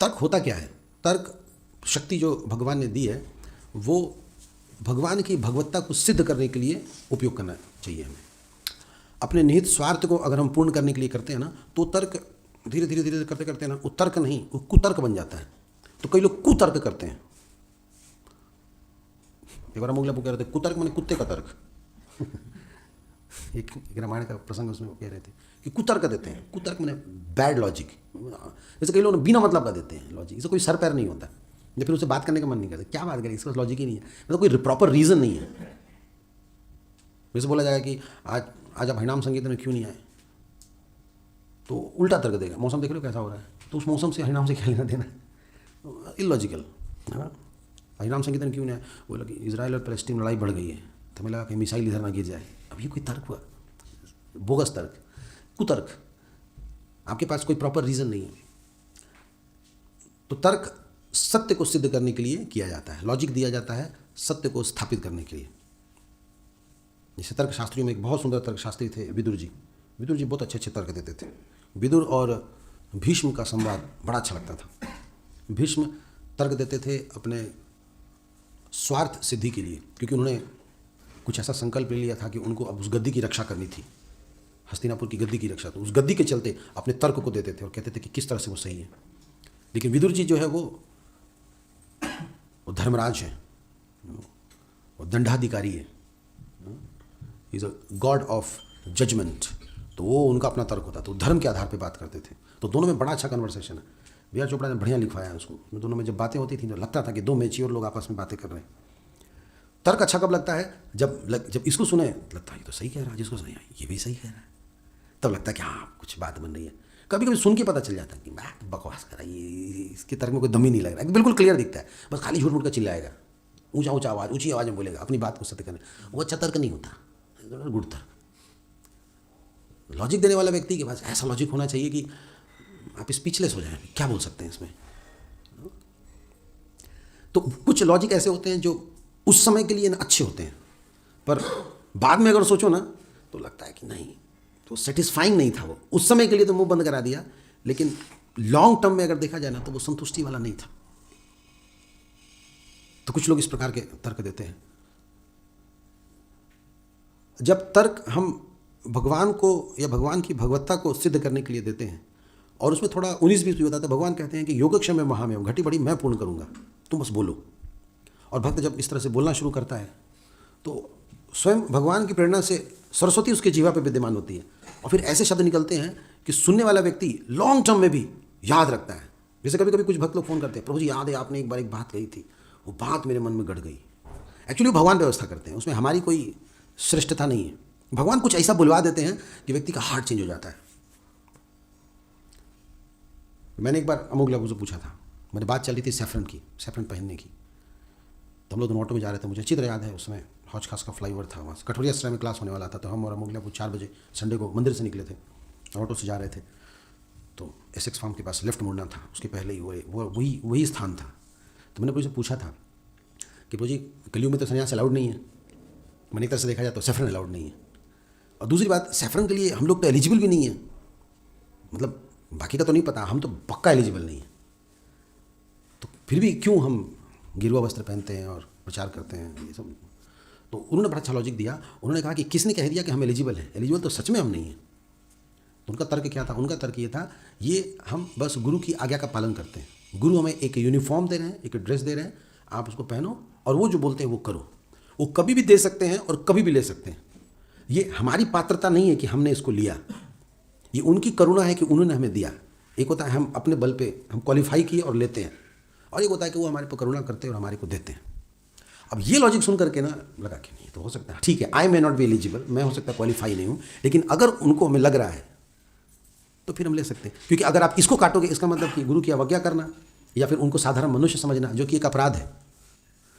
तर्क होता क्या है? तर्क शक्ति जो भगवान ने दी है वो भगवान की भगवत्ता को सिद्ध करने के लिए उपयोग करना चाहिए हमें। अपने निहित स्वार्थ को अगर हम पूर्ण करने के लिए करते हैं ना, तो तर्क धीरे धीरे धीरे करते करते ना वो तर्क नहीं, वो कुतर्क बन जाता है। तो कई लोग कुतर्क करते हैं। एक बार अमोघ कह रहे थे कुतर्क माने कुत्ते का तर्क। एक रामायण का प्रसंग उसमें कह रहे थे कि कुतर्क देते हैं। कुतर्क माने बैड लॉजिक। जैसे कई लोग बिना मतलब का देते हैं लॉजिक, इससे कोई सर पैर नहीं होता, या फिर उससे बात करने का मन नहीं करता। क्या बात करें, इसका लॉजिक ही नहीं है, मतलब कोई प्रॉपर रीज़न नहीं है। वैसे बोला जाएगा कि आज आप हरिनाम संगीत में क्यों नहीं आए, तो उल्टा तर्क देगा, मौसम देख लो कैसा हो रहा है, तो उस मौसम से हरिनाम से क्या लेना देना, इलॉजिकल है ना। हरिनाम संकीर्तन क्यों नहीं आया, बोला कि इजराइल और पैलेस्टीन में लड़ाई बढ़ गई है, तो हमें लगा कि मिसाइल इधर ना गिर जाए। अब ये कोई तर्क हुआ? बोगस तर्क, कुतर्क। आपके पास कोई प्रॉपर रीज़न नहीं है। तो तर्क सत्य को सिद्ध करने के लिए किया जाता है, लॉजिक दिया जाता है सत्य को स्थापित करने के लिए। जैसे तर्कशास्त्रियों में एक बहुत सुंदर तर्कशास्त्री थे विदुर जी। विदुर जी बहुत अच्छे अच्छे तर्क देते थे। विदुर और भीष्म का संवाद बड़ा अच्छा लगता था। भीष्म तर्क देते थे अपने स्वार्थ सिद्धि के लिए, क्योंकि उन्होंने कुछ ऐसा संकल्प ले लिया था कि उनको अब उस गद्दी की रक्षा करनी थी, हस्तिनापुर की गद्दी की रक्षा। तो उस गद्दी के चलते अपने तर्क को देते थे और कहते थे कि किस तरह से वो सही है। लेकिन विदुर जी जो है वो धर्मराज है, वो दंडाधिकारी है, is a god of judgment. तो वो उनका अपना तर्क होता, तो धर्म के आधार पे बात करते थे। तो दोनों में बड़ा अच्छा कन्वर्सेशन है। बी.आर. चोपड़ा ने बढ़िया लिखवाया है उसको। दोनों में जब बातें होती थी तो लगता था कि दो मैच्योर लोग आपस में बातें कर रहे हैं। तर्क अच्छा कब लगता है? जब इसको सुने लगता है ये तो सही कह रहा है, जिसको सुने ये भी सही कह रहा है, तब लगता है कि हाँ कुछ बात बन रही है। कभी कभी सुन के पता चल जाता है कि मैं बकवास कर रहा है, ये इसके तर्क में कोई दम ही नहीं लग रहा है, बिल्कुल क्लियर दिखता है, बस खाली झूठ मूठ का चिल्लाएगा, ऊंचा आवाज़ ऊंची आवाज़ में बोलेगा अपनी बात को सत्य करने। वो अच्छा तर्क नहीं होता, गुड तर्क। लॉजिक देने वाला व्यक्ति के पास ऐसा लॉजिक होना चाहिए कि आप स्पीचलेस हो जाएं, क्या बोल सकते हैं इसमें। तो कुछ लॉजिक ऐसे होते हैं जो उस समय के लिए ना अच्छे होते हैं, पर बाद में अगर सोचो ना तो लगता है कि नहीं, तो सेटिस्फाइंग नहीं था वो। उस समय के लिए तो मुंह बंद करा दिया, लेकिन लॉन्ग टर्म में अगर देखा जाए ना तो वो संतुष्टि वाला नहीं था। तो कुछ लोग इस प्रकार के तर्क देते हैं। जब तर्क हम भगवान को या भगवान की भगवत्ता को सिद्ध करने के लिए देते हैं और उसमें थोड़ा 19-20 भी होता है, तो भगवान कहते हैं कि योगक्षेम में महामेव घटी बड़ी मैं पूर्ण करूंगा, तुम बस बोलो। और भक्त जब इस तरह से बोलना शुरू करता है तो स्वयं भगवान की प्रेरणा से सरस्वती उसके जीवा पे विद्यमान होती है, और फिर ऐसे शब्द निकलते हैं कि सुनने वाला व्यक्ति लॉन्ग टर्म में भी याद रखता है। जैसे कभी कभी कुछ भक्त लोग फ़ोन करते हैं, प्रभु जी याद है आपने एक बार एक बात कही थी, वो बात मेरे मन में गड़ गई। एक्चुअली भगवान व्यवस्था करते हैं, उसमें हमारी कोई श्रेष्ठता नहीं है। भगवान कुछ ऐसा बुलवा देते हैं कि व्यक्ति का हार्ट चेंज हो जाता है। मैंने एक बार अमोघ लघु से पूछा था, मेरी बात चल रही थी सैफरन की, सैफरन पहनने की। तो हम लोग दोनों ऑटो में जा रहे थे, मुझे अच्छी तरह याद है, उसमें हौज खास का फ्लाईओवर था, वहाँ से कठोरिया स्ट्रा में क्लास होने वाला था। तो हम और अमोघ लघु 4 बजे संडे को मंदिर से निकले थे, ऑटो से जा रहे थे। तो एसेक्स फार्म के पास लेफ्ट मुड़ना था, उसके पहले ही वही स्थान था। तो मैंने प्रभु से पूछा था कि प्रभु जी कलियुग में तो सन्यास अलाउड नहीं है, मैंने एक तरह से देखा जाए तो सैफरन अलाउड नहीं है। और दूसरी बात, सैफरन के लिए हम लोग तो एलिजिबल भी नहीं है, मतलब बाकी का तो नहीं पता, हम तो पक्का एलिजिबल नहीं है। तो फिर भी क्यों हम गिरुआ वस्त्र पहनते हैं और प्रचार करते हैं, ये सब। तो उन्होंने बड़ा अच्छा लॉजिक दिया। उन्होंने कहा कि किसने कह दिया कि हम एलिजिबल हैं? एलिजिबल तो सच में हम नहीं हैं। तो उनका तर्क क्या था? उनका तर्क ये था, ये हम बस गुरु की आज्ञा का पालन करते हैं। गुरु हमें एक यूनिफॉर्म दे रहे हैं, एक ड्रेस दे रहे हैं, आप उसको पहनो और वो जो बोलते हैं वो करो। वो कभी भी दे सकते हैं और कभी भी ले सकते हैं। ये हमारी पात्रता नहीं है कि हमने इसको लिया, ये उनकी करुणा है कि उन्होंने हमें दिया। एक होता है हम अपने बल पे हम क्वालिफाई किए और लेते हैं, और एक होता है कि वो हमारे पर करुणा करते हैं और हमारे को देते हैं। अब ये लॉजिक सुन करके ना लगा कि नहीं तो हो सकता है, ठीक है, आई मे नॉट बी एलिजिबल, मैं हो सकता है क्वालिफाई नहीं हूँ, लेकिन अगर उनको हमें लग रहा है तो फिर हम ले सकते हैं। क्योंकि अगर आप इसको काटोगे, इसका मतलब कि गुरु की अवज्ञा करना या फिर उनको साधारण मनुष्य समझना, जो कि एक अपराध है।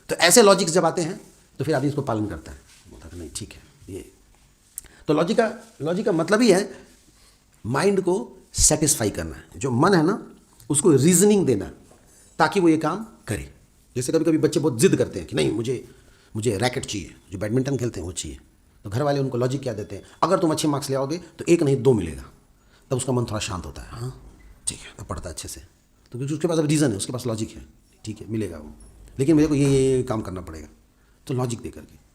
तो ऐसे लॉजिक्स जब आते हैं तो फिर आदमी इसको पालन करता है, बोलता है नहीं ठीक है ये। तो लॉजिक का मतलब ही है माइंड को सेटिस्फाई करना है, जो मन है ना उसको रीजनिंग देना ताकि वो ये काम करे। जैसे कभी कभी बच्चे बहुत जिद करते हैं कि नहीं मुझे रैकेट चाहिए, जो बैडमिंटन खेलते हैं वो चाहिए। तो घर वाले उनको लॉजिक क्या देते हैं, अगर तुम अच्छे मार्क्स ले आओगे तो 1 नहीं 2 मिलेगा। तब उसका मन थोड़ा शांत होता है, हाँ ठीक है, तो पढ़ता अच्छे से। तो क्योंकि उसके पास अब रीज़न है, उसके पास लॉजिक है, ठीक है मिलेगा वो, लेकिन मेरे को ये काम करना पड़ेगा, तो लॉजिक दे करके